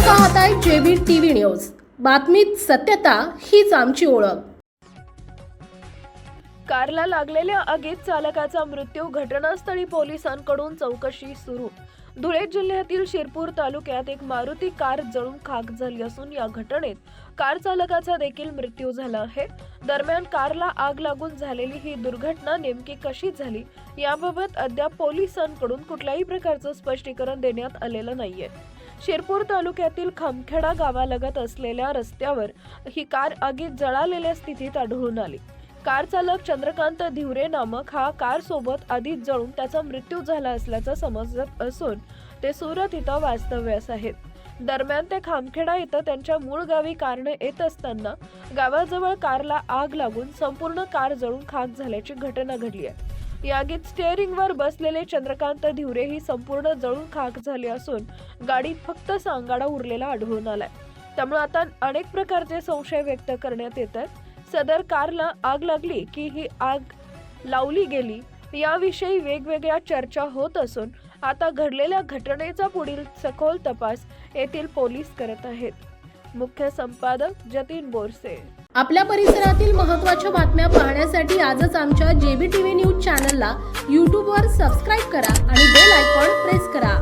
पाहताय JB TV news. बातमीत सत्यता हीच आमची ओळख। कारला लागलेल्या आगीत चालकाचा मृत्यू, घटनास्थळी पोलिसांकडून चौकशी सुरू। धुळे जिल्ह्यातील शिरपूर तालुक्यात एक मारुती कार जळून खाक झाली असून या घटनेत कार चालकाचा देखील मृत्यू झाला आहे। दरम्यान कारला आग लागून झालेली ही दुर्घटना नेमकी कशी झाली याबाबत अद्याप पोलिसांकडून कुठल्याही प्रकारचं स्पष्टीकरण देण्यात आलेलं नाहीये। शिरपूर तालुक्यातील खामखेडा गावालगत असलेल्या रस्त्यावर ही कार आगीत जळालेल्या स्थितीत आढळून आली। कार चालक चंद्रकांत धिवरे नामक हा कार सोबत आधीच जळून त्याचा मृत्यू झाला असल्याचं समजत असून ते सुरत इथं वास्तव्यास आहेत। दरम्यान ते खामखेडा इथं त्यांच्या मूळ गावी कारने येत असताना गावाजवळ कारला आग लागून संपूर्ण कार जळून खाक झाल्याची घटना घडली आहे। या आगीत स्टीअरिंगवर बसलेले चंद्रकांत धिवरे ही संपूर्ण जळून खाक झाली असून गाडीत फक्त सांगाडा उरलेला आढळून आलाय। त्यामुळे आता अनेक प्रकारचे संशय व्यक्त करण्यात येत आहेत। सदर कारला आग लागली की ही आग लावली गेली याविषयी वेगवेगळ्या चर्चा होत असून आता घडलेल्या घटनेचा पुढील सखोल तपास येथील पोलीस करत आहेत। मुख्य संपादक जतीन बोरसे। आपल्या परिसरातील महत्त्वाच्या बातम्या पाहण्यासाठी आजच आमच्या जेबी टीव्ही न्यूज चॅनलला YouTube वर सबस्क्राइब करा आणि बेल आयकॉन प्रेस करा।